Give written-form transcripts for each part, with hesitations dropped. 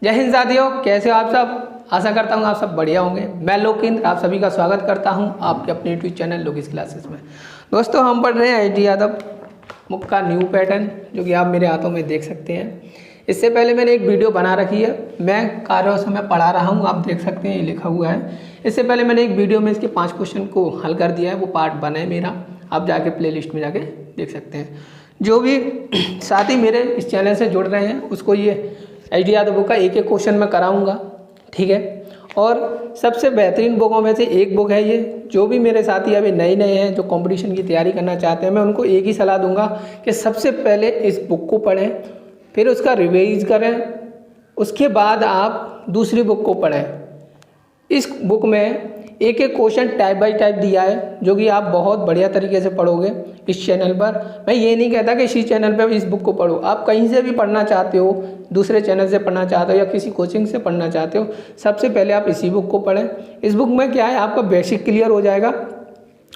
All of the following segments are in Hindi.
जय हिंद साथियों, कैसे हो आप सब। आशा करता हूँ आप सब बढ़िया होंगे। मैं लोकेंद्र आप सभी का स्वागत करता हूँ आपके अपने यूट्यूब चैनल लोकेश क्लासेस में। दोस्तों हम पढ़ रहे हैं IT यादव बुक का न्यू पैटर्न, जो कि आप मेरे हाथों में देख सकते हैं। इससे पहले मैंने एक वीडियो बना रखी है, मैं कार्यों से मैं पढ़ा रहा हूँ, आप देख सकते हैं ये लिखा हुआ है। इससे पहले मैंने एक वीडियो में इसके 5 क्वेश्चन को हल कर दिया है, वो पार्ट बना है मेरा, आप जाके प्लेलिस्ट में जाके देख सकते हैं। जो भी साथी मेरे इस चैनल से जुड़ रहे हैं उसको ये IT यादव बुक का एक एक क्वेश्चन मैं कराऊंगा, ठीक है। और सबसे बेहतरीन बुकों में से एक बुक है ये। जो भी मेरे साथी अभी नए हैं जो कंपटीशन की तैयारी करना चाहते हैं, मैं उनको एक ही सलाह दूंगा कि सबसे पहले इस बुक को पढ़ें, फिर उसका रिवाइज करें, उसके बाद आप दूसरी बुक को पढ़ें। इस बुक में एक एक क्वेश्चन टाइप बाय टाइप दिया है, जो कि आप बहुत बढ़िया तरीके से पढ़ोगे इस चैनल पर। मैं ये नहीं कहता कि इसी चैनल पर इस बुक को पढ़ो, आप कहीं से भी पढ़ना चाहते हो, दूसरे चैनल से पढ़ना चाहते हो या किसी कोचिंग से पढ़ना चाहते हो, सबसे पहले आप इसी बुक को पढ़ें। इस बुक में क्या है, आपका बेसिक क्लियर हो जाएगा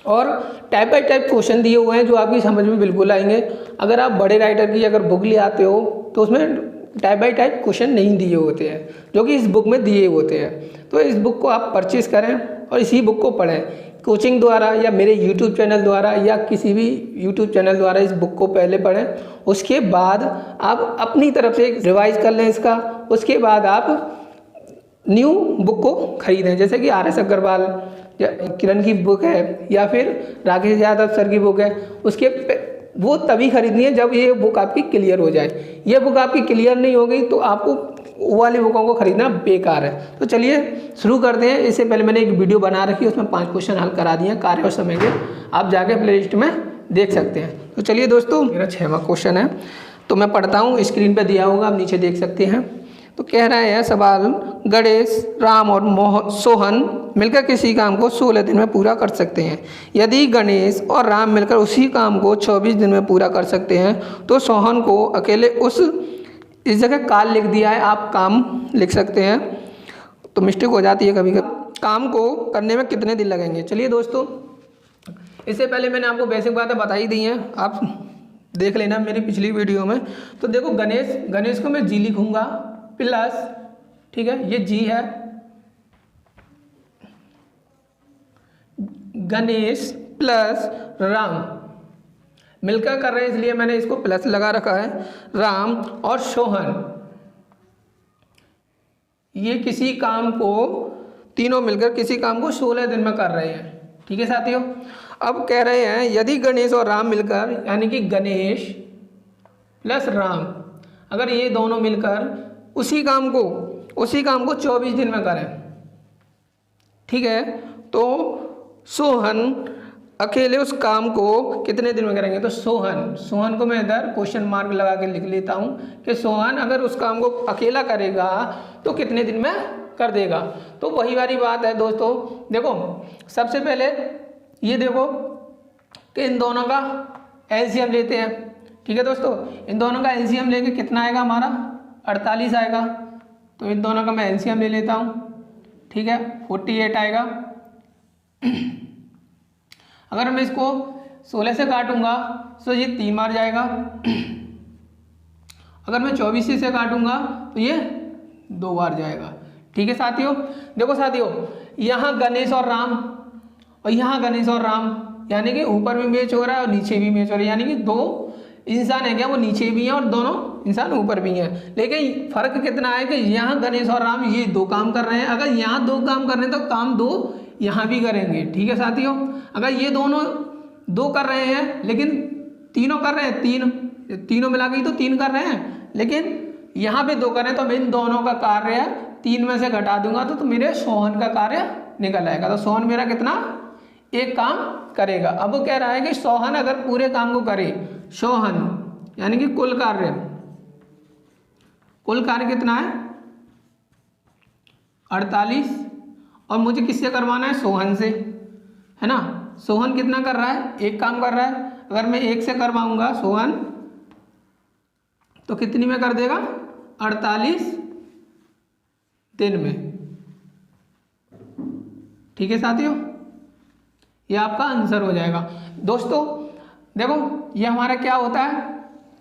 और टाइप बाय टाइप क्वेश्चन दिए हुए हैं जो आपकी समझ में बिल्कुल आएंगे। अगर आप बड़े राइटर की अगर बुक ले आते हो तो उसमें टाइप बाय टाइप क्वेश्चन नहीं दिए होते हैं, जो कि इस बुक में दिए होते हैं। तो इस बुक को आप परचेज़ करें और इसी बुक को पढ़ें। कोचिंग द्वारा या मेरे यूट्यूब चैनल द्वारा या किसी भी यूट्यूब चैनल द्वारा इस बुक को पहले पढ़ें, उसके बाद आप अपनी तरफ से रिवाइज कर लें इसका। उसके बाद आप न्यू बुक को खरीदें, जैसे कि RS अग्रवाल या किरण की बुक है या फिर राकेश यादव सर की बुक है, उसके वो तभी खरीदनी है जब ये बुक आपकी क्लियर हो जाए। ये बुक आपकी क्लियर नहीं हो गई तो आपको वो वाली बुकों को खरीदना बेकार है। तो चलिए शुरू करते हैं। इससे पहले मैंने एक वीडियो बना रखी है, उसमें 5 क्वेश्चन हल करा दिए हैं कार्य और समय के, आप जाके प्लेलिस्ट में देख सकते हैं। तो चलिए दोस्तों, मेरा 6वां क्वेश्चन है, तो मैं पढ़ता हूँ, स्क्रीन पर दिया होगा, आप नीचे देख सकते हैं। तो कह रहे हैं सवाल, गणेश, राम और सोहन मिलकर किसी काम को 16 दिन में पूरा कर सकते हैं। यदि गणेश और राम मिलकर उसी काम को 24 दिन में पूरा कर सकते हैं तो सोहन को अकेले इस जगह काल लिख दिया है, आप काम लिख सकते हैं, तो मिस्टेक हो जाती है कभी कभी। काम को करने में कितने दिन लगेंगे। चलिए दोस्तों, इससे पहले मैंने आपको बेसिक बातें बताई दी हैं, आप देख लेना मेरी पिछली वीडियो में। तो देखो, गणेश को मैं जी लिखूंगा प्लस, ठीक है, ये जी है, गणेश प्लस राम मिलकर कर रहे हैं इसलिए मैंने इसको प्लस लगा रखा है। राम और सोहन ये किसी काम को, तीनों मिलकर किसी काम को 16 दिन में कर रहे हैं, ठीक है साथियों। अब कह रहे हैं यदि गणेश और राम मिलकर, यानी कि गणेश प्लस राम, अगर ये दोनों मिलकर उसी काम को 24 दिन में करें, ठीक है, तो सोहन अकेले उस काम को कितने दिन में करेंगे। तो सोहन को मैं इधर क्वेश्चन मार्क लगा के लिख लेता हूं कि सोहन अगर उस काम को अकेला करेगा तो कितने दिन में कर देगा। तो वही वाली बात है दोस्तों। देखो, सबसे पहले ये देखो कि इन दोनों का एलसीएम लेते हैं, ठीक है दोस्तों। इन दोनों का एलसीएम लेके कितना आएगा, हमारा 48 आएगा। तो इन दोनों का मैं एलसीएम ले लेता हूँ, ठीक है, 48 आएगा। अगर मैं इसको 16 से काटूंगा तो ये 3 बार जाएगा। अगर मैं 24 से काटूंगा तो ये 2 बार जाएगा, ठीक है साथियों। देखो साथियों, यहाँ गणेश और राम और यहाँ गणेश और राम, यानी कि ऊपर भी मैच हो रहा है और नीचे भी मैच हो रहा है, यानी कि 2 इंसान है क्या, वो नीचे भी हैं और दोनों इंसान ऊपर भी हैं। लेकिन फर्क कितना है कि यहाँ गणेश और राम ये 2 काम कर रहे हैं, अगर यहाँ 2 काम कर रहे हैं तो काम 2 यहाँ भी करेंगे, ठीक है साथियों। अगर ये दोनों 2 कर रहे हैं लेकिन तीनों कर रहे हैं, तीनों मिला के तो 3 कर रहे हैं, लेकिन यहाँ पे 2 कर रहे हैं, तो मैं इन दोनों का कार्य 3 में से घटा दूंगा तो मेरे सोहन का कार्य निकल आएगा। तो सोहन मेरा कितना, 1 काम करेगा। अब वो कह रहा है कि सोहन अगर पूरे काम को करे, सोहन यानी कि कुल कार्य कितना है, 48, और मुझे किससे करवाना है, सोहन से, है ना। सोहन कितना कर रहा है, 1 काम कर रहा है। अगर मैं 1 से करवाऊंगा सोहन तो कितनी में कर देगा, 48 दिन में, ठीक है साथियों। ये आपका आंसर हो जाएगा। दोस्तों देखो, ये हमारा क्या होता है,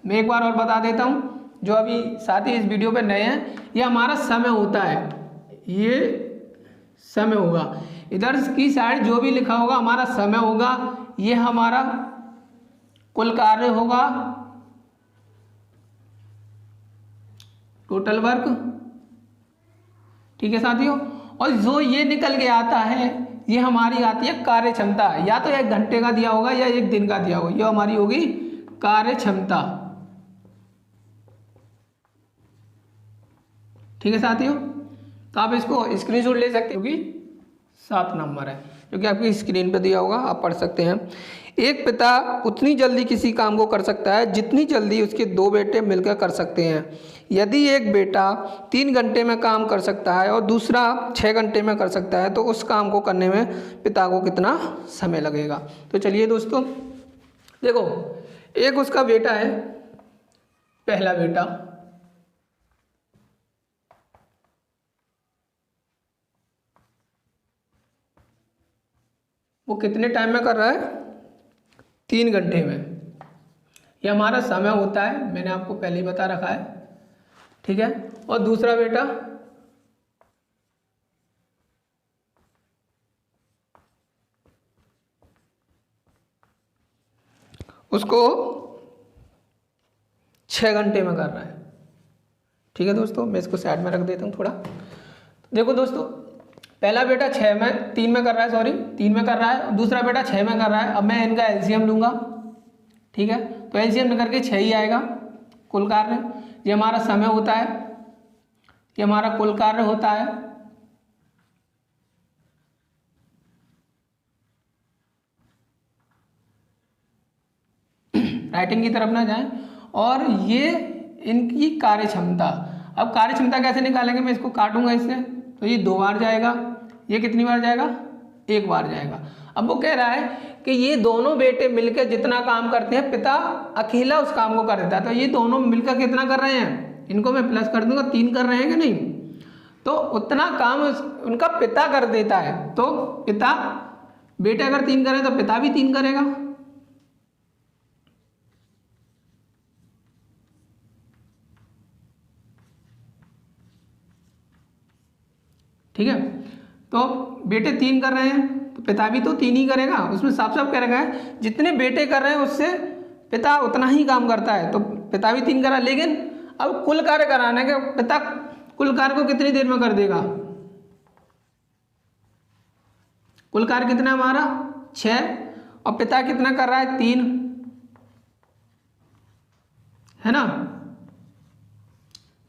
मैं एक बार और बता देता हूँ। जो अभी साथ ही इस वीडियो पे नए हैं, ये हमारा समय होता है, ये समय होगा। इधर की साइड जो भी लिखा होगा हमारा समय होगा, ये हमारा कुल कार्य होगा, टोटल वर्क। ठीक है साथियों, और जो ये निकल के आता है ये हमारी आती है कार्य क्षमता। या तो 1 घंटे का दिया होगा या 1 दिन का दिया होगा, ये हमारी होगी कार्य क्षमता। ठीक है साथियों, तो आप इसको स्क्रीनशॉट ले सकते हो, क्योंकि 7 नंबर है जो कि आपकी स्क्रीन पर दिया होगा, आप पढ़ सकते हैं। एक पिता उतनी जल्दी किसी काम को कर सकता है जितनी जल्दी उसके 2 बेटे मिलकर कर सकते हैं। यदि एक बेटा 3 घंटे में काम कर सकता है और दूसरा 6 घंटे में कर सकता है तो उस काम को करने में पिता को कितना समय लगेगा। तो चलिए दोस्तों देखो, एक उसका बेटा है, पहला बेटा, वो कितने टाइम में कर रहा है, 3 घंटे में। ये हमारा समय होता है, मैंने आपको पहले ही बता रखा है। ठीक है, और दूसरा बेटा उसको 6 घंटे में कर रहा है। ठीक है दोस्तों, मैं इसको साइड में रख देता हूँ थोड़ा। देखो दोस्तों, पहला बेटा 3 में कर रहा है, सॉरी 3 में कर रहा है, दूसरा बेटा 6 में कर रहा है। अब मैं इनका एलसीएम लूँगा। ठीक है, तो एलसीएम निकल के 6 ही आएगा कुल कार्य। ये हमारा समय होता है, ये हमारा कुल कार्य होता है। राइटिंग की तरफ ना जाएं। और ये इनकी कार्य क्षमता। अब कार्य क्षमता कैसे निकालेंगे, मैं इसको काटूंगा इससे, तो ये 2 बार जाएगा, ये कितनी बार जाएगा, 1 बार जाएगा। अब वो कह रहा है कि ये दोनों बेटे मिलकर जितना काम करते हैं, पिता अकेला उस काम को कर देता है। तो ये दोनों मिलकर कितना कर रहे हैं, इनको मैं प्लस कर दूंगा, 3 कर रहे हैं कि नहीं, तो उतना काम उनका पिता कर देता है। तो पिता, बेटे अगर 3 करें तो पिता भी 3 करेगा। ठीक है, तो बेटे 3 कर रहे हैं तो पिता भी तो 3 ही करेगा। उसमें साफ साफ कह रखा है जितने बेटे कर रहे हैं उससे पिता उतना ही काम करता है, तो पिता भी 3 करा। लेकिन अब कुल कार्य कराने के पिता कुल कार्य को कितनी देर में कर देगा, कुल कार्य कितना है हमारा 6, और पिता कितना कर रहा है 3, है ना,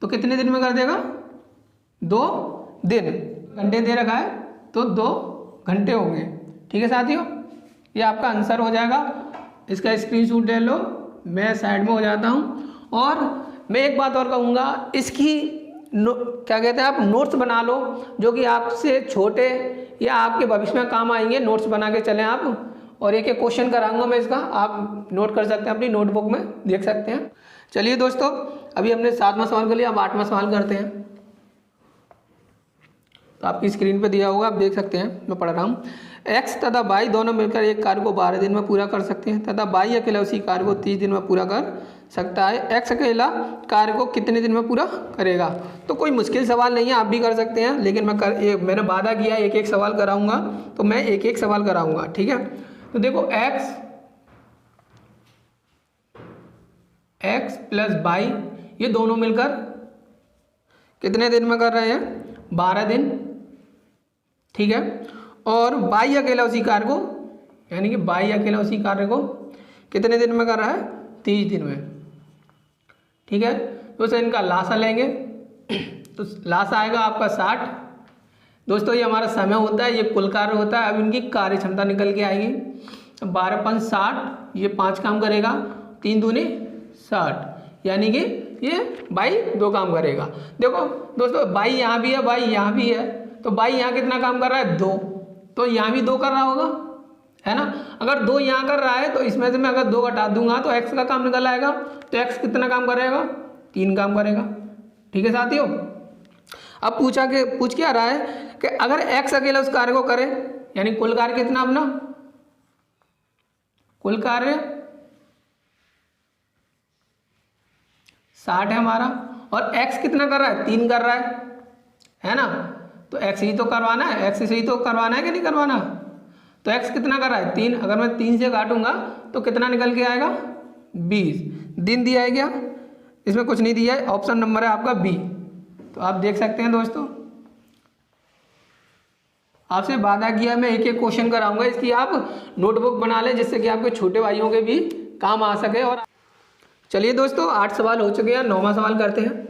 तो कितने दिन में कर देगा, 2 दिन। घंटे दे रखा है तो 2 घंटे होंगे। ठीक है साथियों, ये आपका आंसर हो जाएगा। इसका स्क्रीनशॉट ले लो, मैं साइड में हो जाता हूँ। और मैं एक बात और कहूँगा, इसकी क्या कहते हैं, आप नोट्स बना लो, जो कि आपसे छोटे या आपके भविष्य में काम आएंगे। नोट्स बना के चलें आप, और एक एक क्वेश्चन कराऊंगा मैं इसका, आप नोट कर सकते हैं, अपनी नोटबुक में देख सकते हैं। चलिए दोस्तों, अभी हमने 7वां सवाल कर लिया, अब 8वां सवाल करते हैं। तो आपकी स्क्रीन पे दिया होगा, आप देख सकते हैं, मैं पढ़ रहा हूँ। एक्स तथा वाई दोनों मिलकर एक कार्य को 12 दिन में पूरा कर सकते हैं तथा वाई अकेला उसी कार्य को 30 दिन में पूरा कर सकता है। एक्स अकेला कार्य को कितने दिन में पूरा करेगा। तो कोई मुश्किल सवाल नहीं है, आप भी कर सकते हैं, लेकिन मैंने वादा किया एक एक सवाल कराऊंगा, तो मैं एक एक सवाल कराऊंगा। ठीक है, तो देखो एक्स प्लस वाई ये दोनों मिलकर कितने दिन में कर रहे हैं, 12 दिन। ठीक है, और वाई अकेला उसी कार्य को, यानी कि वाई अकेला उसी कार्य को कितने दिन में कर रहा है, 30 दिन में। ठीक है, तो सर इनका लासा लेंगे, तो लासा आएगा आपका 60। दोस्तों ये हमारा समय होता है, ये कुल कार्य होता है। अब इनकी कार्य क्षमता निकल के आएगी, 12 5 60, ये 5 काम करेगा, 3 दूनी 60, यानी कि ये बाई 2 काम करेगा। देखो दोस्तों, बाई यहाँ भी है, बाई यहाँ भी है, तो बाई यहाँ कितना काम कर रहा है, 2, तो यहाँ भी 2 कर रहा होगा, है ना। अगर 2 यहाँ कर रहा है तो इसमें से मैं अगर 2 घटा दूंगा तो x का काम निकल आएगा, तो x कितना काम करेगा, 3 काम करेगा। ठीक है साथियों, अब पूछ क्या रहा है कि अगर x अकेला उस कार्य को करे, यानी कुल कार्य कितना अपना, कुल कार्य 60 है हमारा, और x कितना कर रहा है, 3 कर रहा है ना। तो x ही तो करवाना है, x से ही तो करवाना है कि नहीं करवाना। तो x कितना कर रहा है, 3। अगर मैं 3 से काटूंगा तो कितना निकल के आएगा, 20 दिन दिया है क्या, इसमें कुछ नहीं दिया है, ऑप्शन नंबर है आपका बी। तो आप देख सकते हैं दोस्तों, आपसे वादा किया मैं एक एक क्वेश्चन कराऊंगा, इसकी आप नोटबुक बना लें जिससे कि आपके छोटे भाइयों के भी काम आ सके। और चलिए दोस्तों 8 सवाल हो चुके हैं, 9वां सवाल करते हैं।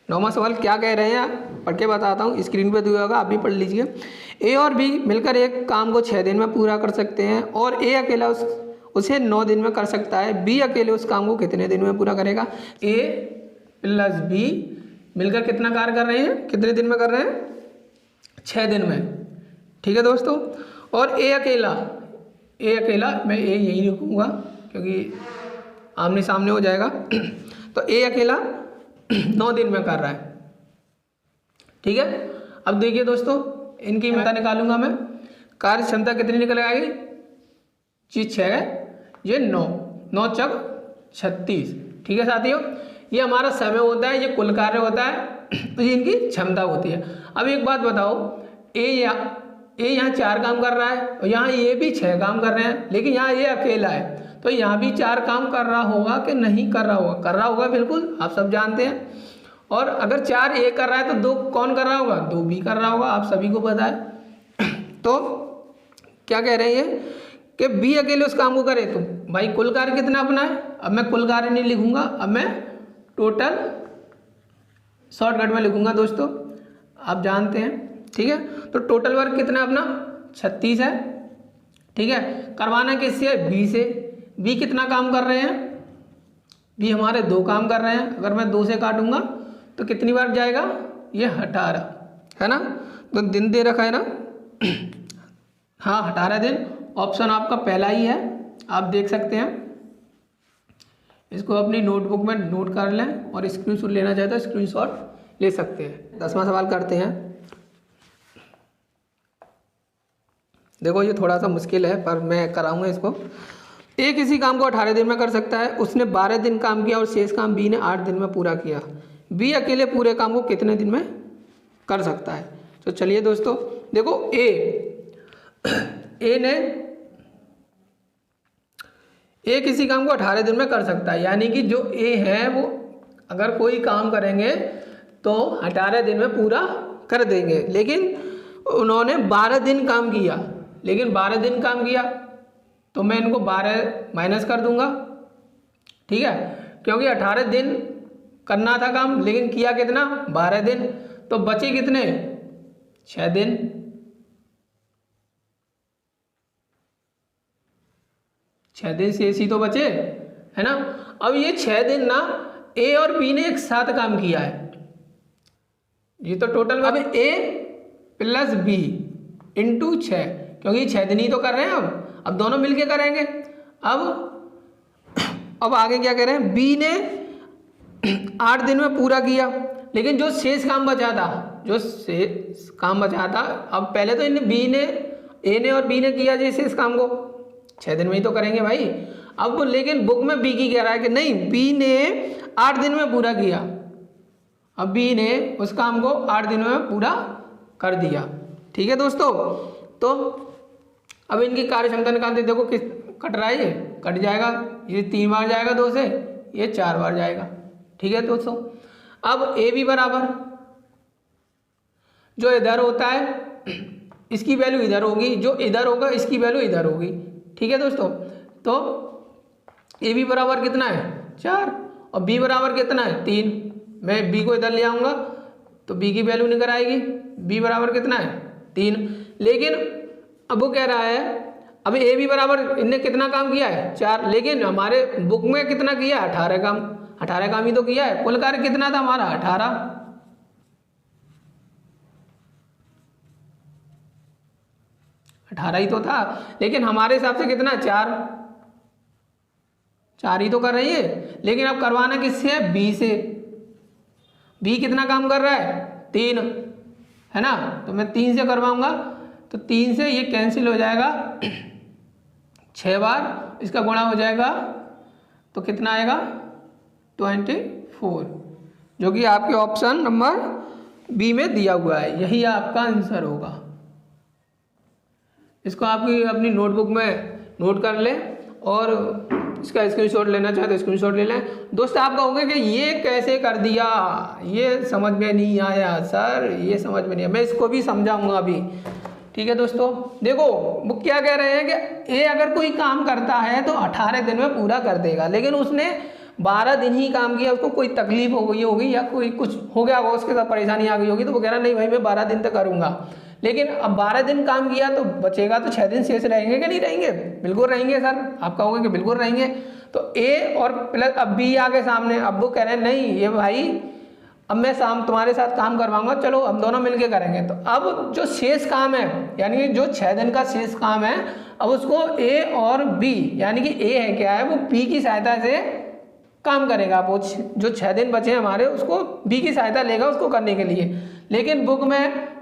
9वां सवाल क्या कह रहे हैं पढ़ के बताता हूँ, स्क्रीन पे दिया होगा, आप भी पढ़ लीजिए। ए और बी मिलकर एक काम को 6 दिन में पूरा कर सकते हैं और ए अकेला उसे 9 दिन में कर सकता है। बी अकेले उस काम को कितने दिन में पूरा करेगा। ए प्लस बी मिलकर कितना कार्य कर रहे हैं, कितने दिन में कर रहे हैं, 6 दिन में। ठीक है दोस्तों। और ए अकेला मैं ए यही लिखूँगा क्योंकि आमने सामने हो जाएगा। तो ए अकेला 9 दिन में कर रहा है। ठीक है। अब देखिए दोस्तों, इनकी क्षमता निकालूंगा मैं। कार्य क्षमता कितनी निकल आएगी, जी 6, ये 9 चक 36। ठीक है साथियों, ये हमारा समय होता है, ये कुल कार्य होता है, तो ये इनकी क्षमता होती है। अब एक बात बताओ, ए यहाँ 4 काम कर रहा है और यहाँ ये भी 6 काम कर रहे हैं, लेकिन यहाँ ये अकेला है, तो यहाँ भी 4 काम कर रहा होगा कि नहीं कर रहा होगा, कर रहा होगा बिल्कुल, आप सब जानते हैं। और अगर 4 ए कर रहा है तो 2 कौन कर रहा होगा, 2 बी कर रहा होगा, आप सभी को पता है। तो क्या कह रहे हैं कि बी अकेले उस काम को करे, तो भाई कुल कार्य कितना अपना है। अब मैं कुल कार्य नहीं लिखूंगा, अब मैं टोटल शॉर्टकट में लिखूंगा दोस्तों, आप जानते हैं। ठीक है। तो टोटल वर्क कितना अपना 36 है। ठीक है। करवाना किससे, बी से। बी कितना काम कर रहे हैं, बी हमारे 2 काम कर रहे हैं। अगर मैं 2 से काटूंगा तो कितनी बार जाएगा, ये 18 है ना। तो दिन दे रखा है ना, हाँ 18 दिन। ऑप्शन आपका पहला ही है, आप देख सकते हैं। इसको अपनी नोटबुक में नोट कर लें और स्क्रीनशॉट लेना चाहे तो स्क्रीनशॉट ले सकते हैं। 10वां सवाल करते हैं। देखो ये थोड़ा सा मुश्किल है पर मैं कराऊंगा इसको। ए किसी काम को 18 दिन में कर सकता है, उसने 12 दिन काम किया और शेष काम बी ने 8 दिन में पूरा किया। बी अकेले पूरे काम को कितने दिन में कर सकता है। तो चलिए दोस्तों देखो, ए किसी काम को 18 दिन में कर सकता है, यानी कि जो ए है वो अगर कोई काम करेंगे तो 18 दिन में पूरा कर देंगे। लेकिन उन्होंने 12 दिन काम किया, तो मैं इनको 12 माइनस कर दूंगा। ठीक है, क्योंकि 18 दिन करना था काम, लेकिन किया कितना, 12 दिन। तो बचे कितने, 6 दिन। छह दिन शेष ही तो बचे, है ना। अब ये 6 दिन ना ए और बी ने एक साथ काम किया है, ये तो टोटल। अब ए प्लस बी इंटू 6, क्योंकि 6 दिन ही तो कर रहे हैं। अब दोनों मिलके करेंगे। अब आगे क्या कह रहे हैं, बी ने 8 दिन में पूरा किया, लेकिन जो शेष काम बचा था, अब पहले तो ए ने और बी ने किया जी शेष काम को, 6 दिन में ही तो करेंगे भाई। अब लेकिन बुक में बी की कह रहा है कि नहीं, बी ने 8 दिन में पूरा किया। अब बी ने उस काम को 8 दिन में पूरा कर दिया। ठीक है दोस्तों। तो अब इनकी कार्य क्षमता निकालते, देखो किस कट रहा है, ये कट जाएगा, ये 3 बार जाएगा 2 से, ये 4 बार जाएगा। ठीक है दोस्तों। अब ए बी बराबर, जो इधर होता है इसकी वैल्यू इधर होगी, जो इधर होगा इसकी वैल्यू इधर होगी। ठीक है दोस्तों। तो ए बी बराबर कितना है, 4, और बी बराबर कितना है, 3। मैं बी को इधर ले आऊँगा तो बी की वैल्यू निकल आएगी। बी बराबर कितना है, 3। लेकिन अब वो कह रहा है, अब ए बी बराबर इनने कितना काम किया है, 4, लेकिन हमारे बुक में कितना किया है, 18 काम। 18 काम ही तो किया है। कुल कार्य कितना था हमारा, 18 ही तो था, लेकिन हमारे हिसाब से कितना, 4 ही तो कर रही है। लेकिन अब करवाना किससे है, बी से। बी कितना काम कर रहा है, 3, है ना। तो मैं 3 से करवाऊंगा, तो 3 से ये कैंसिल हो जाएगा, 6 बार इसका गुणा हो जाएगा, तो कितना आएगा, 24, जो कि आपके ऑप्शन नंबर बी में दिया हुआ है। यही आपका आंसर होगा। इसको आपकी अपनी नोटबुक में नोट कर लें और इसका स्क्रीनशॉट लेना चाहे तो स्क्रीनशॉट ले लें। दोस्त आप कहोगे कि ये कैसे कर दिया, ये समझ में नहीं आया सर, ये समझ में नहीं आया। मैं इसको भी समझाऊंगा अभी। ठीक है दोस्तों, देखो वो क्या कह रहे हैं कि ए अगर कोई काम करता है तो 18 दिन में पूरा कर देगा, लेकिन उसने 12 दिन ही काम किया, उसको कोई तकलीफ हो गई होगी या कोई कुछ हो गया होगा, उसके साथ परेशानी आ गई होगी, तो वो कह रहा नहीं भाई मैं 12 दिन तक करूँगा। लेकिन अब 12 दिन काम किया तो बचेगा तो 6 दिन शेष रहेंगे कि नहीं रहेंगे? बिल्कुल रहेंगे सर। आप कहोगे कि बिल्कुल रहेंगे। तो ए और प्लस अब बी आगे सामने, अब वो कह रहे हैं नहीं ये भाई अब मैं तुम्हारे साथ काम करवाऊंगा, चलो हम दोनों मिलके करेंगे। तो अब जो शेष काम है यानी कि जो 6 दिन का शेष काम है, अब उसको ए और बी यानी कि ए है क्या है वो बी की सहायता से काम करेगा। वो जो 6 दिन बचे हमारे उसको बी की सहायता लेगा उसको करने के लिए। लेकिन बुक में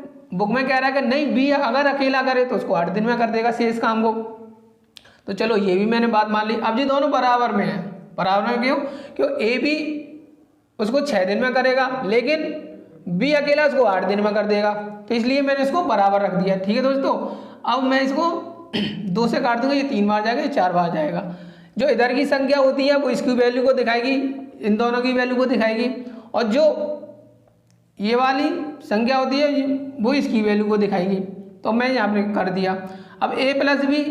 कह रहा है कि नहीं बी अगर अकेला करे तो उसको 8 दिन में कर देगा शेष काम को। तो चलो ये भी मैंने बात मान ली। अब ये दोनों बराबर में है। बराबर में क्यों ए भी उसको 6 दिन में करेगा लेकिन बी अकेला उसको 8 दिन में कर देगा, तो इसलिए मैंने इसको बराबर रख दिया। ठीक है दोस्तों, अब मैं इसको 2 से काट दूंगा, ये 3 बार जाएगा, ये 4 बार जाएगा। जो इधर की संख्या होती है वो इसकी वैल्यू को दिखाएगी, इन दोनों की वैल्यू को दिखाएगी, और जो ये वाली संख्या होती है वो इसकी वैल्यू को दिखाएगी। तो मैं यहाँ पे कर दिया। अब a प्लस बी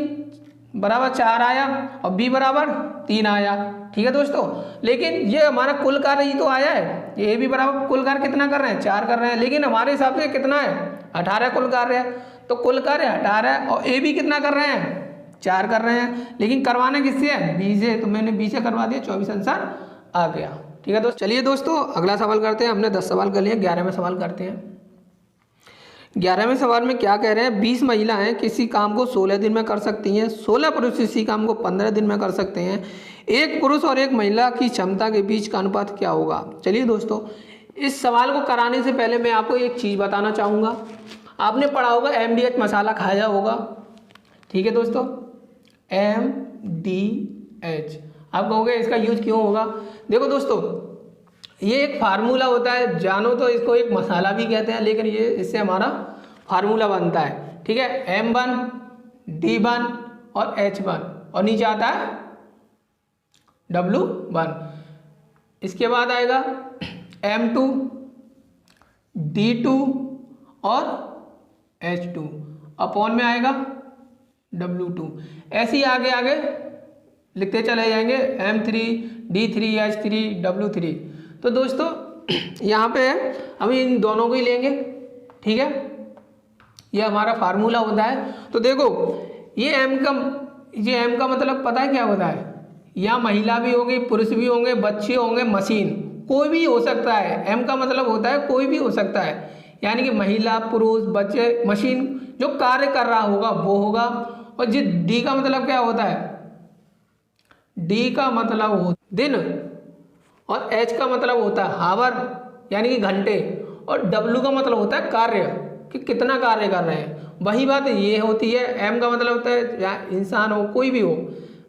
बराबर 4 आया और b बराबर 3 आया। ठीक है दोस्तों, लेकिन ये हमारा कुल कार्य ही तो आया है। ये भी बराबर कुल कार्य कितना कर रहे हैं? 4 कर रहे हैं, लेकिन हमारे हिसाब से कितना है? 18 कुल कार्य है। तो कुल कार्य 18 है और ए भी कितना कर रहे हैं? 4 कर रहे हैं, लेकिन करवाना किससे है? बी से। तो मैंने बी से करवा दिया, 24 आंसर आ गया। ठीक है दोस्तों, चलिए दोस्तों अगला सवाल करते हैं। हमने 10 सवाल कर लिए, 11वें सवाल करते हैं। 11वें सवाल में क्या कह रहे हैं? 20 महिलाएं किसी काम को 16 दिन में कर सकती हैं, 16 पुरुष इसी काम को 15 दिन में कर सकते हैं। एक पुरुष और एक महिला की क्षमता के बीच का अनुपात क्या होगा? चलिए दोस्तों, इस सवाल को कराने से पहले मैं आपको एक चीज़ बताना चाहूँगा। आपने पढ़ा होगा MDH मसाला खाया होगा। ठीक है दोस्तों, MDH आप कहोगे इसका यूज क्यों होगा? देखो दोस्तों, ये एक फार्मूला होता है, जानो तो इसको एक मसाला भी कहते हैं, लेकिन ये इससे हमारा फार्मूला बनता है। ठीक है, M1 D1 और H1 और नीचे आता है W1। इसके बाद आएगा M2 D2 और H2 अपॉन में आएगा W2। ऐसे ही आगे आगे लिखते चले जाएंगे M3 D3 H3 W3। तो दोस्तों यहाँ पे हम इन दोनों को ही लेंगे। ठीक है, ये हमारा फार्मूला होता है। तो देखो ये M का मतलब पता है क्या होता है? यहाँ महिला भी होगी, पुरुष भी होंगे, बच्चे होंगे, मशीन, कोई भी हो सकता है। M का मतलब होता है कोई भी हो सकता है, यानी कि महिला, पुरुष, बच्चे, मशीन, जो कार्य कर रहा होगा वो होगा। और जी D का मतलब क्या होता है? D का मतलब हो दिन, और H का मतलब होता है हावर यानी कि घंटे, और W का मतलब होता है कार्य कि कितना कार्य कर रहे हैं। वही बात ये होती है। M का मतलब होता है या इंसान हो, कोई भी हो,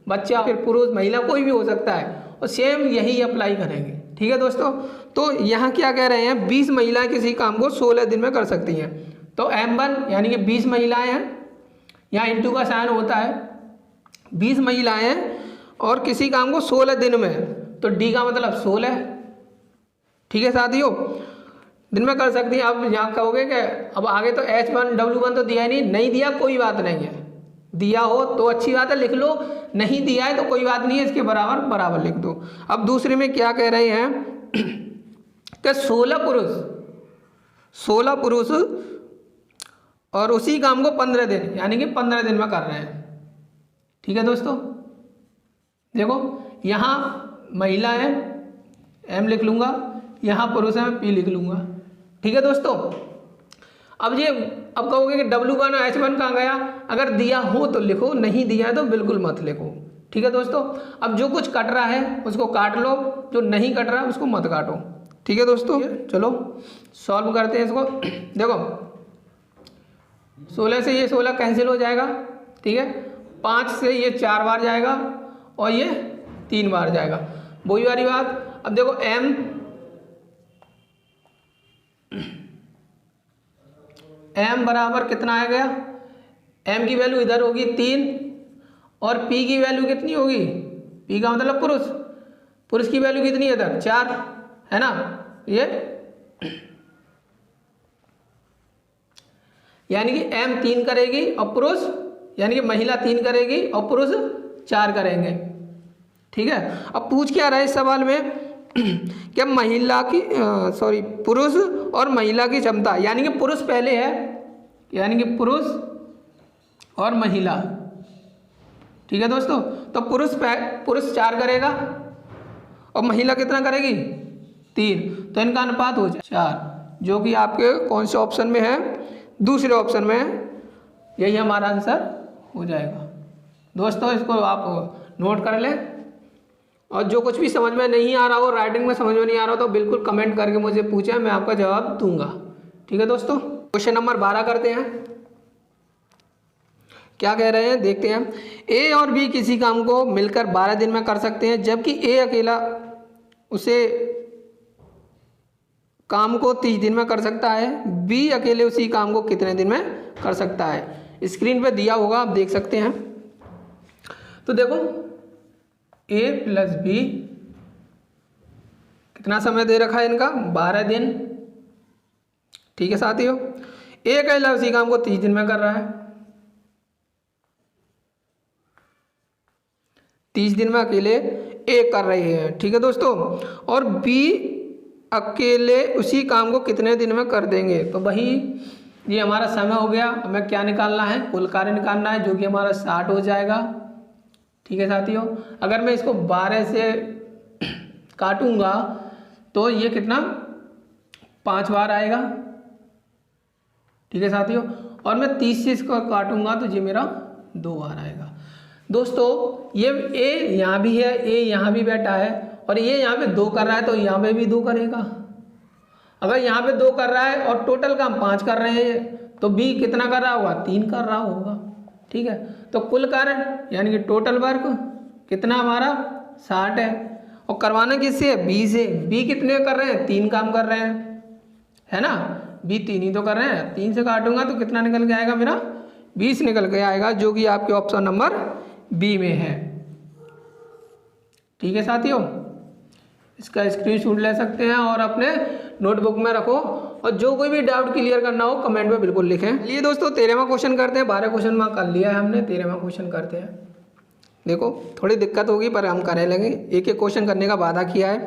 बच्चा, फिर पुरुष, महिला, कोई भी हो सकता है, और सेम यही अप्लाई करेंगे। ठीक है दोस्तों, तो यहाँ क्या कह रहे हैं? 20 महिलाएं किसी काम को 16 दिन में कर सकती हैं। तो M1 यानी कि 20 महिलाएं हैं, यहाँ इंटू का साइन होता है, 20 महिलाएं हैं और किसी काम को 16 दिन में, तो D का मतलब 16। ठीक है साथियों, दिन में कर सकती हैं। आप यहाँ कहोगे कि अब आगे तो H1 W1 तो दिया ही नहीं दिया कोई बात नहीं है, दिया हो तो अच्छी बात है लिख लो, नहीं दिया है तो कोई बात नहीं है, इसके बराबर बराबर लिख दो। अब दूसरे में क्या कह रहे हैं कि 16 पुरुष और उसी काम को 15 दिन यानी कि 15 दिन में कर रहे हैं। ठीक है दोस्तों, देखो यहाँ महिला है M लिख लूँगा, यहाँ पुरुष है मैं P लिख लूँगा। ठीक है दोस्तों, अब कहोगे कि W1 और H1 कहाँ गया? अगर दिया हो तो लिखो, नहीं दिया है तो बिल्कुल मत लिखो। ठीक है दोस्तों, अब जो कुछ कट रहा है उसको काट लो, जो नहीं कट रहा है उसको मत काटो। ठीक है दोस्तों, चलो सॉल्व करते हैं इसको। देखो 16 से ये 16 कैंसिल हो जाएगा। ठीक है, 5 से ये 4 बार जाएगा और ये 3 बार जाएगा, वही वाली बात। अब देखो m बराबर कितना आ गया, m की वैल्यू इधर होगी 3 और p की वैल्यू कितनी होगी, p का मतलब पुरुष की वैल्यू कितनी है इधर 4 है ना, ये यानी कि m 3 करेगी और पुरुष यानी कि महिला 3 करेगी और पुरुष 4 करेंगे। ठीक है, अब पूछ क्या रहा है इस सवाल में क्या महिला की पुरुष और महिला की क्षमता, यानी कि पुरुष पहले है, यानी कि पुरुष और महिला। ठीक है दोस्तों, तो पुरुष 4 करेगा और महिला कितना करेगी 3, तो इनका अनुपात हो जाए 4, जो कि आपके कौन से ऑप्शन में है, दूसरे ऑप्शन में है। यही हमारा आंसर हो जाएगा। दोस्तों इसको आप नोट कर लें, और जो कुछ भी समझ में नहीं आ रहा हो, राइटिंग में समझ में नहीं आ रहा हो, तो बिल्कुल कमेंट करके मुझे पूछें, मैं आपका जवाब दूंगा। ठीक है दोस्तों, क्वेश्चन नंबर 12 करते हैं। क्या कह रहे हैं देखते हैं। ए और बी किसी काम को मिलकर 12 दिन में कर सकते हैं, जबकि ए अकेला उसे काम को 30 दिन में कर सकता है। बी अकेले उसी काम को कितने दिन में कर सकता है। स्क्रीन पे दिया होगा, आप देख सकते हैं। तो देखो ए प्लस बी कितना समय दे रखा है इनका 12 दिन। ठीक है साथियों, ए अकेला उसी काम को 30 दिन में कर रहा है, 30 दिन में अकेले ए कर रहे हैं। ठीक है दोस्तों, और बी अकेले उसी काम को कितने दिन में कर देंगे। तो वही ये हमारा समय हो गया, हमें क्या निकालना है, कुल कार्य निकालना है, जो कि हमारा 60 हो जाएगा। ठीक है साथियों, अगर मैं इसको 12 से काटूंगा तो ये कितना 5 बार आएगा। ठीक है साथियों, और मैं 30 से इसको काटूंगा तो ये मेरा 2 बार आएगा। दोस्तों ये ए यहाँ भी है, ए यहाँ भी बैठा है, और ये यहाँ पे 2 कर रहा है तो यहाँ पे भी 2 करेगा। अगर यहाँ पे 2 कर रहा है और टोटल काम 5 कर रहे हैं, तो बी कितना कर रहा होगा 3 कर रहा होगा। ठीक है, तो कुल कार्य यानी कि टोटल वर्क कितना हमारा 60 है, और करवाना किससे है, बी से। बी कितने कर रहे हैं 3 काम कर रहे हैं, है ना, बी 3 ही तो कर रहे हैं। 3 से काटूंगा तो कितना निकल के आएगा मेरा 20 निकल के आएगा, जो कि आपके ऑप्शन नंबर बी में है। ठीक है साथियों, इसका स्क्रीनशॉट ले सकते हैं और अपने नोटबुक में रखो, और जो कोई भी डाउट क्लियर करना हो कमेंट में बिल्कुल लिखें। चलिए दोस्तों 13वां क्वेश्चन करते हैं। 12 क्वेश्चन में कर लिया है हमने, 13वां क्वेश्चन करते हैं। देखो थोड़ी दिक्कत होगी पर हम करने लगे, एक एक क्वेश्चन करने का वादा किया है।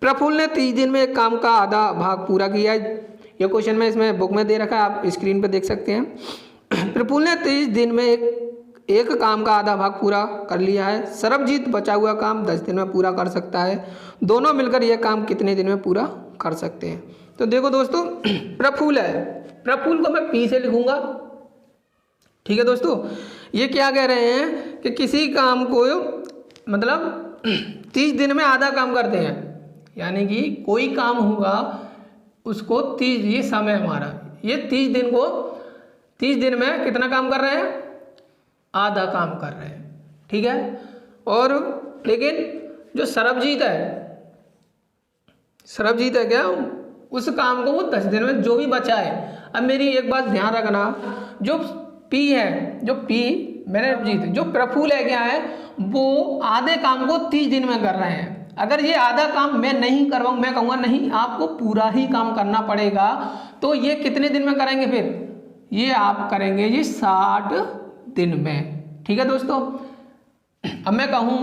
प्रफुल्ल ने 30 दिन में एक काम का आधा भाग पूरा किया है। ये क्वेश्चन में इसमें बुक में दे रखा है, आप स्क्रीन पर देख सकते हैं। प्रफुल्ल ने 30 दिन में एक काम का आधा भाग पूरा कर लिया है। सरबजीत बचा हुआ काम 10 दिन में पूरा कर सकता है। दोनों मिलकर यह काम कितने दिन में पूरा कर सकते हैं। तो देखो दोस्तों प्रफुल्ल है, प्रफुल्ल को मैं पी से लिखूंगा। ठीक है दोस्तों, ये क्या कह रहे हैं कि किसी काम को मतलब 30 दिन में आधा काम करते हैं, यानी कि कोई काम होगा उसको 30, ये समय हमारा, ये 30 दिन में कितना काम कर रहे हैं, आधा काम कर रहे हैं। ठीक है, और लेकिन जो सरबजीत है क्या, उस काम को वो 10 दिन में जो भी बचा है। अब मेरी एक बात ध्यान रखना, जो पी है, जो पी मेरे जीत, जो प्रफुल्ल है क्या है, वो आधे काम को 30 दिन में कर रहे हैं। अगर ये आधा काम मैं नहीं करवाऊँ, मैं कहूँगा नहीं आपको पूरा ही काम करना पड़ेगा, तो ये कितने दिन में करेंगे, फिर ये आप करेंगे ये 60 दिन में। ठीक है दोस्तों, अब मैं कहूँ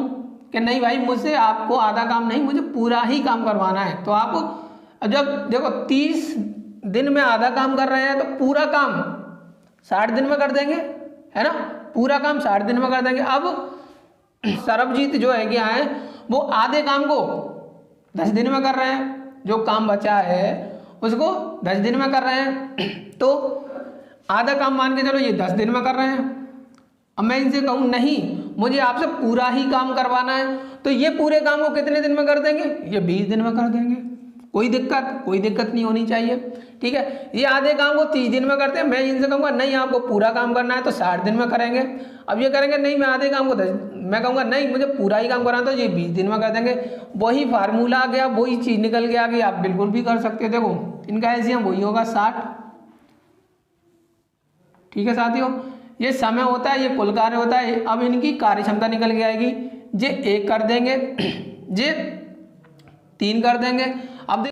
कि नहीं भाई मुझसे आपको आधा काम नहीं, मुझे पूरा ही काम करवाना है, तो आप जब देखो 30 दिन में आधा काम कर रहे हैं तो पूरा काम 60 दिन में कर देंगे, है ना, पूरा काम 60 दिन में कर देंगे। अब सरबजीत जो है क्या है, वो आधे काम को 10 दिन में कर रहे हैं, जो काम बचा है उसको 10 दिन में कर रहे हैं, तो आधा काम मान के चलो ये 10 दिन में कर रहे हैं। अब मैं इनसे कहूँ नहीं मुझे आपसे पूरा ही काम करवाना है, तो ये पूरे काम को कितने दिन में कर देंगे, ये 20 दिन में कर देंगे। कोई दिक्कत नहीं होनी चाहिए। ठीक है, ये आधे काम को 30 दिन में करते हैं, मैं इनसे कहूँगा नहीं आपको पूरा काम करना है तो 60 दिन में करेंगे। अब ये करेंगे नहीं मैं आधे काम को मैं कहूँगा नहीं मुझे पूरा ही काम करना तो ये 20 दिन में कर देंगे। वही फार्मूला आ गया, वही चीज़ निकल के आ गई, आप बिल्कुल भी कर सकते हो। देखो इनका एलसीएम वही होगा 60। ठीक है साथियों, ये समय होता है, ये कुल कार्य होता है। अब इनकी कार्य क्षमता निकल के आएगी, ये 1 कर देंगे, ये 3 कर देंगे। अब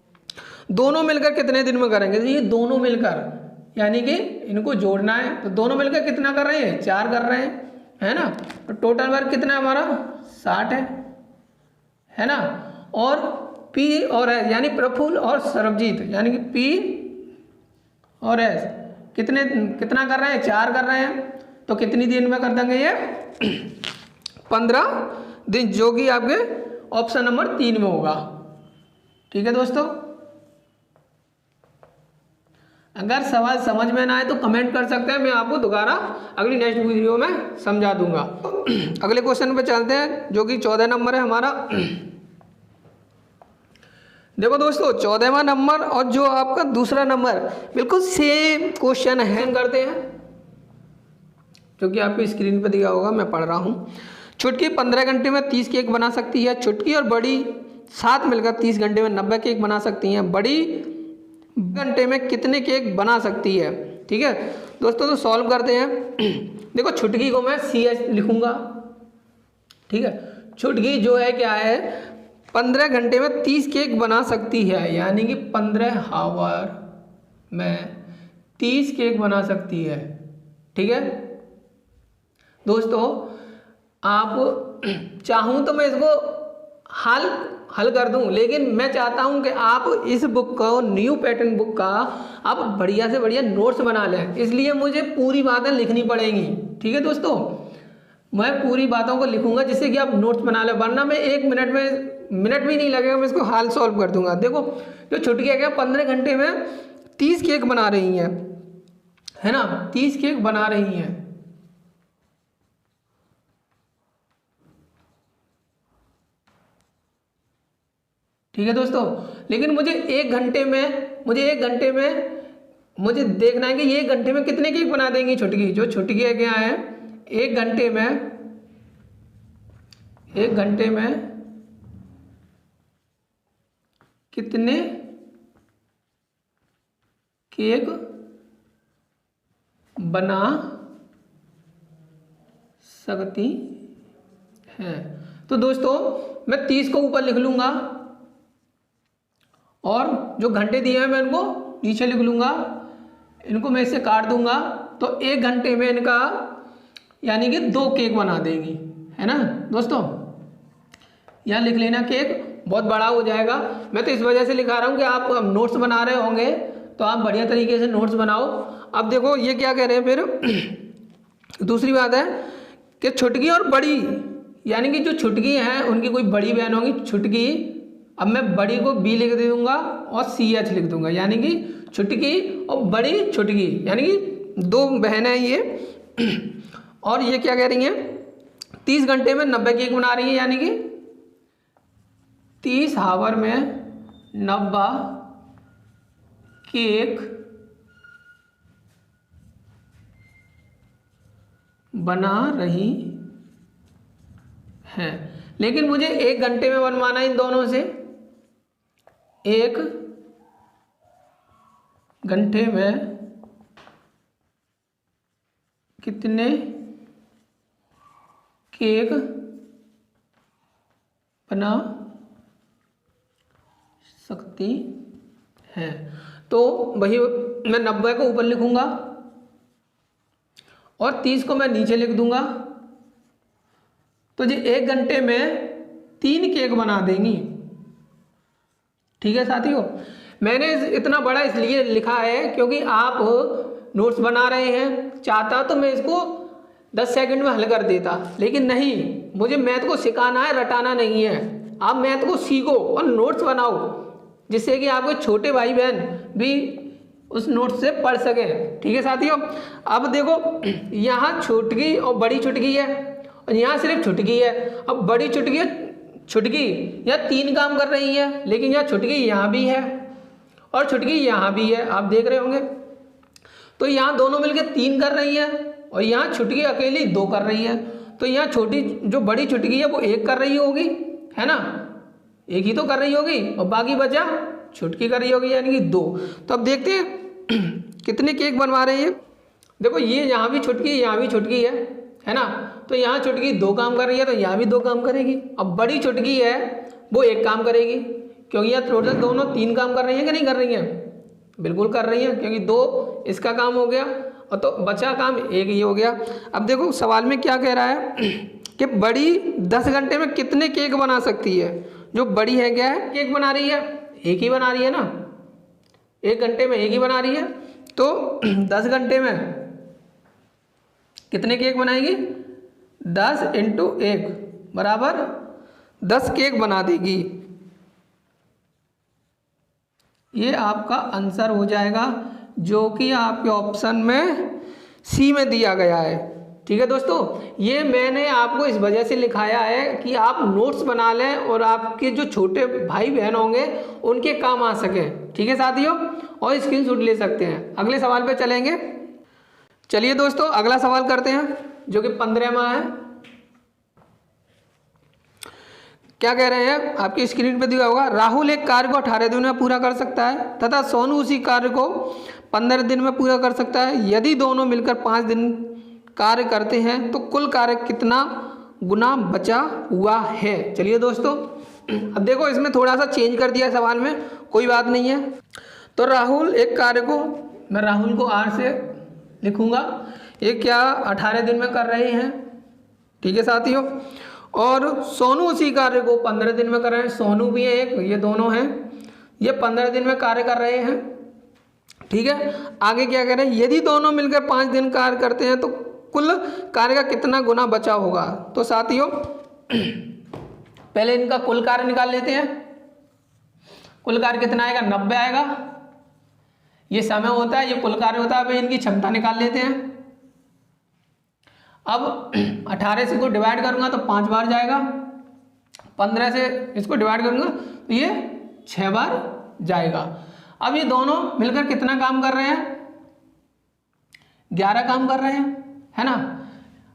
दोनों मिलकर कितने दिन में करेंगे? ये दोनों मिलकर यानी कि इनको जोड़ना है, तो दोनों मिलकर कितना कर रहे हैं? 4 कर रहे हैं, है ना। तो टोटल वर्क कितना है हमारा? 60 है ना। और पी और एस यानी प्रफुल्ल और सरबजीत यानी कि पी और एस कितना कर रहे हैं? 4 कर रहे हैं। तो कितनी दिन में कर देंगे ये? 15 दिन, जो कि आपके ऑप्शन नंबर 3 में होगा। ठीक है दोस्तों, अगर सवाल समझ में ना आए तो कमेंट कर सकते हैं, मैं आपको दोबारा अगली नेक्स्ट वीडियो में समझा दूंगा। अगले क्वेश्चन पे चलते हैं जो कि 14 नंबर है हमारा। देखो दोस्तों 14वां नंबर और जो आपका दूसरा नंबर बिल्कुल सेम क्वेश्चन है। करते हैं जो कि आपकी स्क्रीन पर दिया होगा, मैं पढ़ रहा हूँ। छुटकी 15 घंटे में 30 केक बना सकती है। छुटकी और बड़ी साथ मिलकर 30 घंटे में 90 केक बना सकती हैं। बड़ी घंटे में कितने केक बना सकती है? ठीक है दोस्तों, तो सॉल्व करते हैं। देखो छुटकी को मैं CH लिखूंगा। ठीक है, छुटकी जो है क्या है 15 घंटे में 30 केक बना सकती है, यानी कि 15 आवर में 30 केक बना सकती है। ठीक है दोस्तों, आप चाहूँ तो मैं इसको हल कर दूं, लेकिन मैं चाहता हूं कि आप इस बुक को, न्यू पैटर्न बुक का आप बढ़िया से बढ़िया नोट्स बना लें, इसलिए मुझे पूरी बातें लिखनी पड़ेंगी। ठीक है दोस्तों, मैं पूरी बातों को लिखूंगा जिससे कि आप नोट्स बना लें, वरना मैं 1 मिनट भी नहीं लगेगा, मैं इसको हाल सॉल्व कर दूंगा। देखो जो छुटकी है क्या 15 घंटे में 30 केक बना रही हैं, है ना, 30 केक बना रही हैं। ठीक है दोस्तों, लेकिन मुझे 1 घंटे में मुझे देखना है कि ये 1 घंटे में कितने केक बना देंगी छुटकी। जो छुटकी है क्या है 1 घंटे में कितने केक बना सकती है। तो दोस्तों मैं 30 को ऊपर लिख लूंगा और जो घंटे दिए हैं मैं इनको नीचे लिख लूँगा, इनको मैं इससे काट दूंगा। तो 1 घंटे में इनका यानी कि 2 केक बना देंगी, है ना दोस्तों। यहाँ लिख लेना, केक बहुत बड़ा हो जाएगा। मैं तो इस वजह से लिखा रहा हूँ कि आप नोट्स बना रहे होंगे तो आप बढ़िया तरीके से नोट्स बनाओ। अब देखो ये क्या कह रहे हैं फिर दूसरी बात है कि छुटकी और बड़ी यानी कि जो छुटकी हैं उनकी कोई बड़ी बहन होगी छुटकी। अब मैं बड़ी को B लिख दूंगा और CH लिख दूंगा, यानी कि छुटकी और बड़ी छुटकी यानी कि 2 बहनें हैं ये। और ये क्या कह रही हैं 30 घंटे में 90 केक बना रही है, यानी कि 30 आवर में 90 केक बना रही है। लेकिन मुझे 1 घंटे में बनवाना इन दोनों से। 1 घंटे में कितने केक बना सकती है? तो वही मैं 90 को ऊपर लिखूंगा और 30 को मैं नीचे लिख दूंगा। तो जी 1 घंटे में 3 केक बना देंगी। ठीक है साथियों, मैंने इतना बड़ा इसलिए लिखा है क्योंकि आप नोट्स बना रहे हैं। चाहता तो मैं इसको 10 सेकंड में हल कर देता, लेकिन नहीं, मुझे मैथ को सिखाना है, रटाना नहीं है। आप मैथ को सीखो और नोट्स बनाओ जिससे कि आपके छोटे भाई बहन भी उस नोट्स से पढ़ सकें। ठीक है साथियों, अब देखो यहाँ छुटकी और बड़ी छुटकी है और यहाँ सिर्फ छुटकी है। अब बड़ी छुटकी छुटकी यहाँ 3 काम कर रही है, लेकिन यहाँ छुटकी यहाँ भी है और छुटकी यहाँ भी है, आप देख रहे होंगे। तो यहाँ दोनों मिलकर 3 कर रही है और यहाँ छुटकी अकेली 2 कर रही है। तो यहाँ छोटी जो बड़ी छुटकी है वो 1 कर रही होगी, है ना, 1 ही तो कर रही होगी और बाकी बचा छुटकी कर रही होगी, यानी कि 2। तो अब देखते हैं कितने केक बनवा रहे हैं। देखो ये यहाँ भी छुटकी, यहाँ भी छुटकी है ना। तो यहाँ छुटकी 2 काम कर रही है तो यहाँ भी 2 काम करेगी। अब बड़ी छुटकी है वो 1 काम करेगी, क्योंकि यहाँ टोटल दोनों 3 काम कर रही हैं कि नहीं कर रही हैं, बिल्कुल कर रही हैं, क्योंकि 2 इसका काम हो गया और तो बचा काम 1 ही हो गया। अब देखो सवाल में क्या कह रहा है कि बड़ी 10 घंटे में कितने केक बना सकती है। जो बड़ी है क्या है, केक बना रही है, 1 ही बना रही है ना, 1 घंटे में 1 ही बना रही है। तो 10 घंटे में कितने केक बनाएगी, 10 × 1 बराबर 10 केक बना देगी। ये आपका आंसर हो जाएगा, जो कि आपके ऑप्शन में सी में दिया गया है। ठीक है दोस्तों, ये मैंने आपको इस वजह से लिखाया है कि आप नोट्स बना लें और आपके जो छोटे भाई बहन होंगे उनके काम आ सके। ठीक है साथियों, और स्क्रीनशॉट ले सकते हैं। अगले सवाल पे चलेंगे। चलिए दोस्तों अगला सवाल करते हैं, जो कि 15वां है। क्या कह रहे हैं, आपकी स्क्रीन पे दिया होगा, राहुल एक कार्य को 18 दिन में पूरा कर सकता है तथा सोनू उसी कार्य को 15 दिन में पूरा कर सकता है। यदि दोनों मिलकर 5 दिन कार्य करते हैं तो कुल कार्य कितना गुना बचा हुआ है। चलिए दोस्तों, अब देखो इसमें थोड़ा सा चेंज कर दिया सवाल में, कोई बात नहीं है। तो राहुल एक कार्य को, मैं राहुल को R से लिखूंगा, ये क्या 18 दिन में कर रहे हैं। ठीक है साथियों, और सोनू उसी कार्य को 15 दिन में कर रहे हैं। सोनू भी है एक, ये दोनों हैं, ये 15 दिन में कार्य कर रहे हैं। ठीक है, आगे क्या कह रहे हैं, यदि दोनों मिलकर 5 दिन कार्य करते हैं तो कुल कार्य का कितना गुना बचा होगा। तो साथियों पहले इनका कुल कार्य निकाल लेते हैं। कुल कार्य कितना आएगा, 90 आएगा। ये समय होता है, ये कुल कार्य होता है। अब इनकी क्षमता निकाल लेते हैं। अब 18 से इसको डिवाइड करूंगा तो 5 बार जाएगा, 15 से इसको डिवाइड करूंगा तो ये 6 बार जाएगा। अब ये दोनों मिलकर कितना काम कर रहे हैं, 11 काम कर रहे हैं, है ना।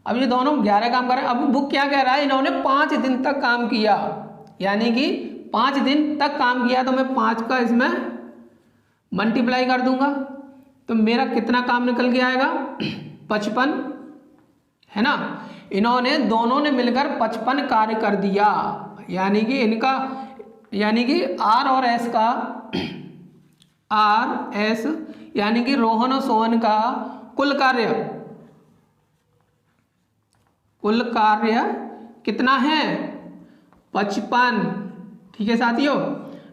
अब ये दोनों 11 काम कर रहे हैं। अब बुक क्या कह रहा है, इन्होंने 5 दिन तक काम किया, यानी कि 5 दिन तक काम किया। तो मैं 5 का इसमें मल्टीप्लाई कर दूंगा तो मेरा कितना काम निकल के आएगा, 55, है ना। इन्होंने दोनों ने मिलकर 55 कार्य कर दिया, यानी कि इनका, यानी कि R और S का, R/S यानी कि रोहन और सोहन का कुल कार्य कितना है, 55। ठीक है साथियों,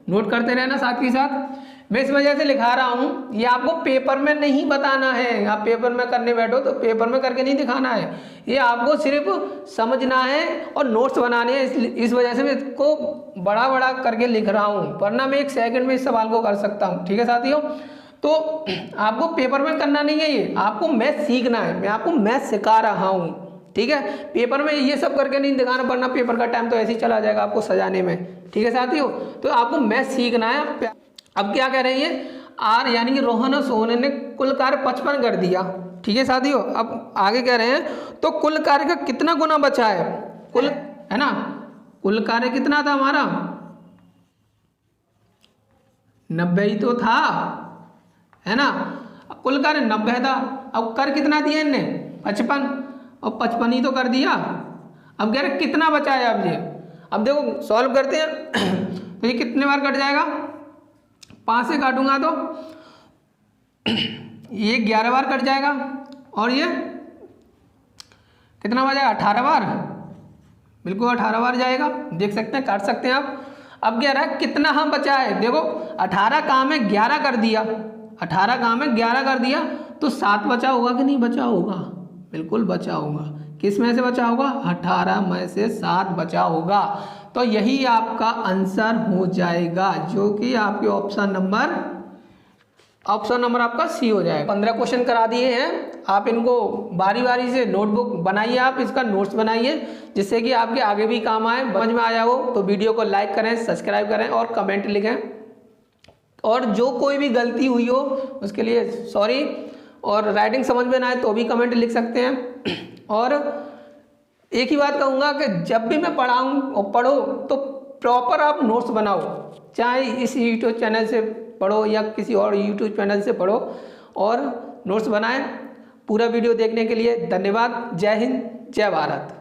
नोट करते रहना साथ ही साथ। मैं इस वजह से लिखा रहा हूँ, ये आपको पेपर में नहीं बताना है। आप पेपर में करने बैठो तो पेपर में करके नहीं दिखाना है, ये आपको सिर्फ समझना है और नोट्स बनाने हैं। इस वजह से मैं इसको बड़ा बड़ा करके लिख रहा हूँ, वरना मैं 1 सेकंड में इस सवाल को कर सकता हूँ। ठीक है साथियों, तो आपको पेपर में करना नहीं है, ये आपको मैथ सीखना है। मैं आपको मैथ सिखा रहा हूँ, ठीक है। पेपर में ये सब करके नहीं दिखाना, वरना पेपर का टाइम तो ऐसे ही चला जाएगा आपको सजाने में। ठीक है साथियों, तो आपको मैथ सीखना है। अब क्या कह रही है, R यानी कि रोहन और सोहन ने कुल कार्य 55 कर दिया। ठीक है साथियों, अब आगे कह रहे हैं तो कुल कार्य का कितना गुना बचा है, कुल, है ना। कुल कार्य कितना था हमारा, 90 ही तो था, है ना। कुल कार्य 90 था। अब कर कितना दिया इनने, 55, और 55 ही तो कर दिया। अब कह रहे कितना बचा है। अब ये, अब देखो सॉल्व करते हैं तो ये कितने बार कट जाएगा, 5 से काटूंगा तो ये 11 बार कट जाएगा, और ये कितना बचा, 18 बार, बिल्कुल 18 बार जाएगा। देख सकते हैं, काट सकते हैं आप। अब कह रहा है कितना हम बचा है, देखो 18 काम में 11 कर दिया, 18 काम में 11 कर दिया तो 7 बचा होगा कि नहीं बचा होगा, बिल्कुल बचा होगा। किस में से बचा होगा, 18 में से 7 बचा होगा। तो यही आपका आंसर हो जाएगा, जो कि आपके ऑप्शन नंबर ऑप्शन नंबर आपका सी हो जाएगा। 15 क्वेश्चन करा दिए हैं, आप इनको बारी बारी से नोटबुक बनाइए, आप इसका नोट्स बनाइए जिससे कि आपके आगे भी काम आए। समझ में आया हो तो वीडियो को लाइक करें, सब्सक्राइब करें और कमेंट लिखें। और जो कोई भी गलती हुई हो उसके लिए सॉरी, और राइटिंग समझ में ना आए तो भी कमेंट लिख सकते हैं। और एक ही बात कहूँगा कि जब भी मैं पढ़ाऊँ और पढ़ो तो प्रॉपर आप नोट्स बनाओ, चाहे इस यूट्यूब चैनल से पढ़ो या किसी और यूट्यूब चैनल से पढ़ो और नोट्स बनाएं। पूरा वीडियो देखने के लिए धन्यवाद। जय हिंद, जय भारत।